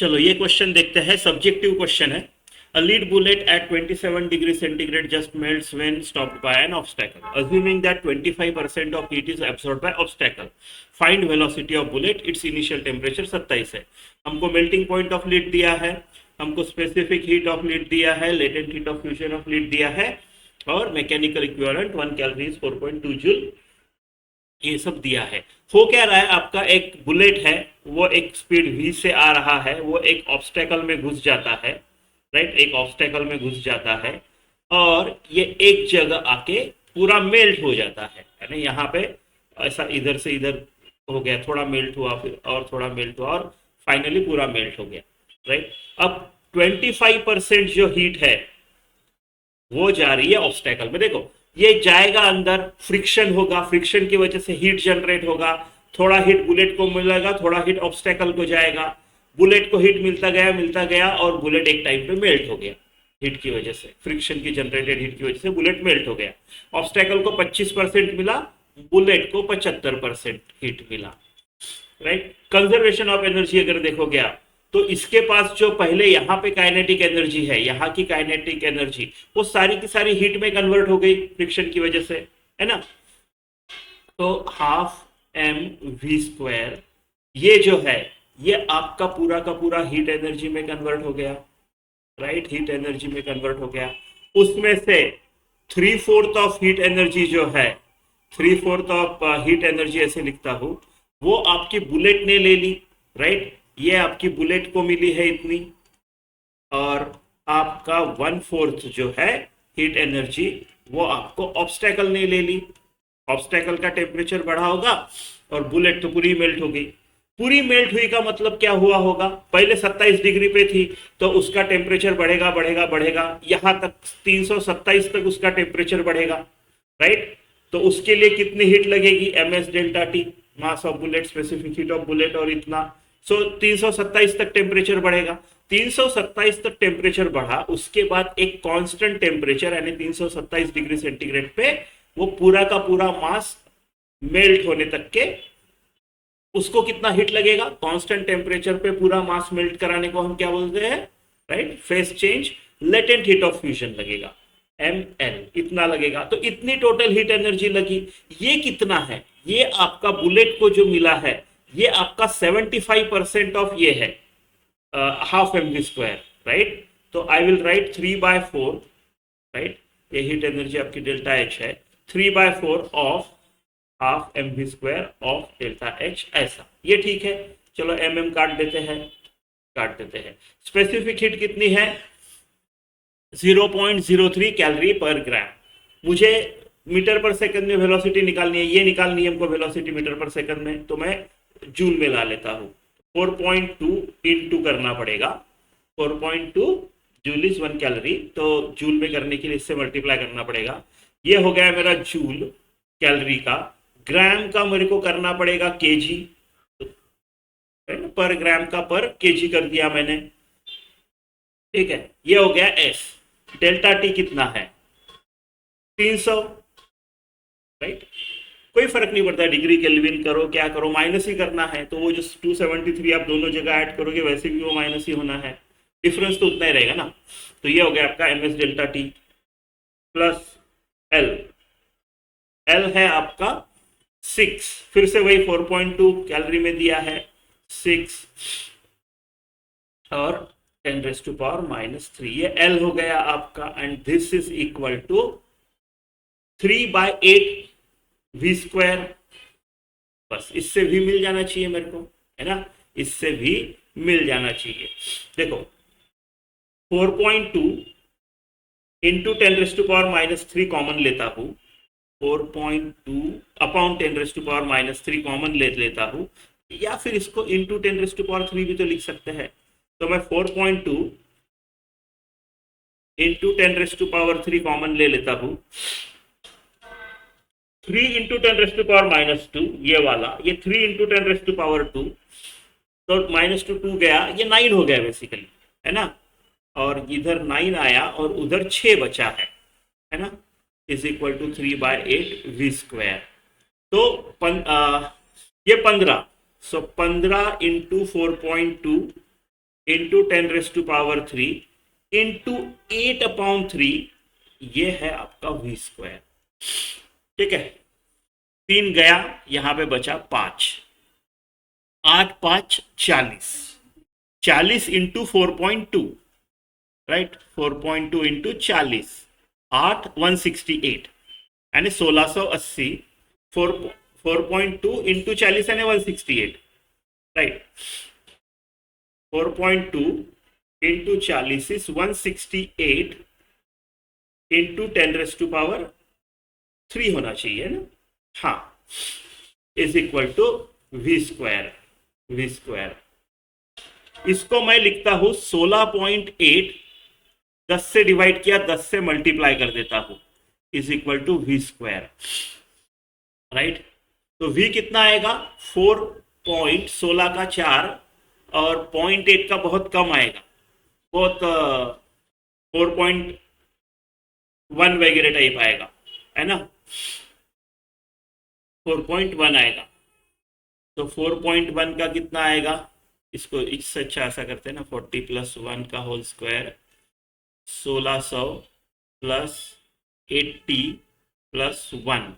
चलो ये क्वेश्चन देखते हैं, सब्जेक्टिव क्वेश्चन है। A lead bullet at 27 degrees centigrade just melts when stopped by an obstacle. Assuming that 25% of heat is absorbed by obstacle. Find velocity of bullet. Its initial temperature 27 है। हमको melting point of lead दिया है, हमको specific heat of lead दिया है, latent heat of fusion of lead दिया है, और mechanical equivalent 1 calorie is 4.2 joule, ये सब दिया है। हो क्या रहा है, आपका एक बुलेट है, वो एक स्पीड v से आ रहा है, वो एक ऑब्स्टेकल में घुस जाता है, राइट, एक ऑब्स्टेकल में घुस जाता है, और ये एक जगह आके पूरा मेल्ट हो जाता है ना। यहाँ पे ऐसा इधर से इधर हो गया, थोड़ा मेल्ट हुआ, फिर और थोड़ा मेल्ट हुआ, और फाइनली पूरा मेल्ट हो गया, राइट। अब 25% जो हीट है वो जा रही है ऑब्स्टेकल में। देखो ये जाएगा अंदर, फ्रिक्शन होगा, फ्रिक्शन की वजह से हीट जनरेट होगा, थोड़ा हीट बुलेट को मिलेगा, थोड़ा हीट ऑब्स्टेकल को जाएगा, बुलेट को हीट मिलता गया और बुलेट एक टाइम पे मेल्ट हो गया हीट की वजह से, फ्रिक्शन की जनरेटेड हीट की वजह से बुलेट मेल्ट हो गया। ऑब्स्टेकल को 25% मिला, बुलेट को 75% हीट मिला, राइट। कंजर्वेशन ऑफ एनर्जी अगर देखोगे आप, तो इसके पास जो पहले यहाँ पे काइनेटिक एनर्जी है, यहाँ की काइनेटिक एनर्जी वो सारी की सारी हीट में कन्वर्ट हो गई फ्रिक्शन की वजह से, है ना। तो हाफ एम वी स्क्वायर ये जो है, ये आपका पूरा का पूरा हीट एनर्जी में कन्वर्ट हो गया, राइट, हीट एनर्जी में कन्वर्ट हो गया। उसमें से 3/4 ऑफ हीट एनर्जी जो है, 3/4 ऑफ हीट एनर्जी ऐसे लिखता हूं, वो आपकी बुलेट ने ले ली, राइट, ये आपकी बुलेट को मिली है इतनी, और आपका 1/4 जो है हीट एनर्जी वो आपको ऑब्स्टेकल ने ले ली। ऑब्स्टेकल का टेम्परेचर बढ़ा होगा और बुलेट तो पूरी मेल्ट हो गई। पूरी मेल्ट हुई का मतलब क्या हुआ होगा, पहले 27 डिग्री पे थी तो उसका टेम्परेचर बढ़ेगा बढ़ेगा बढ़ेगा, यहां तक 327 तक उसका टेम्परेचर बढ़ेगा, राइट। तो उसके लिए कितनी हीट लगेगी, M S delta T, mass of bullet, specific heat of bullet, और इतना। सो 327 तक टेम्परेचर बढ़ेगा। 327 तक टेम्परेचर बढ़ा, उसके बाद एक कांस्टेंट टेम्परेचर यानी 327 डिग्री सेंटीग्रेड पे वो पूरा का पूरा मास मेल्ट होने तक के, उसको कितना हीट लगेगा, कांस्टेंट टेम्परेचर पे पूरा मास मेल्ट कराने को हम क्या बोलते हैं, right, face change. Latent heat of fusion लगेगा ml, इतना लगेगा। तो इतनी टोटल हीट एनर्जी लगी। ये कितना है, ये आपका बुलेट को जो मिला है, ये आपका 75% ऑफ ये है, half M V square, right. तो आई विल राइट 3/4, राइट, ये हीट एनर्जी आपकी डेल्टा एच है, 3/4 of half M V square of delta H, ऐसा। ये ठीक है, चलो एम काट देते हैं। स्पेसिफिक हीट कितनी है, 0.03 कैलोरी पर ग्राम। मुझे मीटर पर सेकंड में वेलोसिटी निकालनी है, ये निकालनी है हमको वेलोसिटी मीटर पर सेकंड में, तो मैं जूल में ला लेता हूँ। 4.2 इंटू करना पड़ेगा, 4.2 जूल इज 1 कैलोरी, तो जूल में करने के लिए इससे मल्टीप्लाई करना पड़ेगा। ये हो गया मेरा जूल कैलोरी का। ग्राम का मेरे को करना पड़ेगा केजी, पर ग्राम का पर केजी कर दिया मैंने, ठीक है। ये हो गया एस। डेल्टा टी कितना है, 300, राइट। कोई फर्क नहीं पड़ता, डिग्री केल्विन करो क्या करो, माइनस ही करना है। तो वो जो 273 आप दोनों जगह ऐड करोगे, वैसे भी वो माइनस ही होना है, डिफरेंस तो उतना ही रहेगा ना। तो ये हो गया आपका M S delta T plus L. L है आपका 6, फिर से वही 4.2 कैलोरी में दिया है, 6 और 10⁻⁻3, ये एल हो गया आपका। And this is equal to 3/8 V square. बस इससे भी मिल जाना चाहिए मेरे को, है ना, इससे भी मिल जाना चाहिए। देखो 4.2 इंटू 10⁻⁻3 कॉमन लेता हूं, 4.2 अपॉन 10⁻⁻3 कॉमन लेता हूं, या फिर इसको इंटू 10⁻3 भी तो लिख सकते हैं। तो मैं 4.2 इंटू 10⁻3 कॉमन ले लेता हूं, 3 इंटू 10⁻², ये वाला, ये 3 इंटू 10⁻², तो -2 गया, ये 9 हो गया बेसिकली, है ना। और इधर 9 आया और उधर 6 बचा है ना, is equal to 3/8 V square. तो ये 15, सो 15 इंटू 4.2 इंटू 10⁻³ इंटू 8/3, ये है आपका v²। ठीक है, 3 गया, यहां पे बचा 5, 8 5 40, 40 इंटू 4.2, राइट, 4.2 इंटू 40, 8 168 यानी 1680, 4.2 इंटू 40 यानी 168, राइट, 4.2 इंटू 40 इज 168 इंटू 10⁻³ होना चाहिए ना, हाँ, इज इक्वल टू v²। इसको मैं लिखता हूं 16.8, 10 से डिवाइड किया, 10 से मल्टीप्लाई कर देता हूं, is equal to v², right. तो v कितना आएगा, 4.16 का 4 और 0.8 का बहुत कम आएगा, बहुत 4.1 वगैरह टाइप आएगा, है ना, 4.1 आएगा। तो 4.1 का कितना आएगा, इसको इससे अच्छा ऐसा करते हैं ना, 40 + 1 का होल स्क्वायर, 1600 प्लस 80 प्लस 1,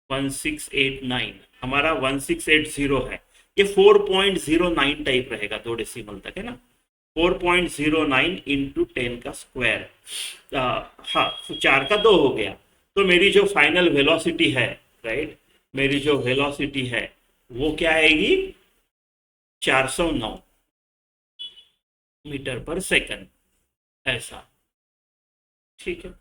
1689, हमारा 1680 है। ये 4.09 टाइप रहेगा, 2 डेसिमल तक, है ना, 4.09 इंटू 10 का स्क्वायर, हाँ, 4 का 2 हो गया। तो मेरी जो फाइनल वेलोसिटी है, राइट, मेरी जो वेलोसिटी है वो क्या आएगी, 409 मीटर पर सेकंड, ऐसा, ठीक है।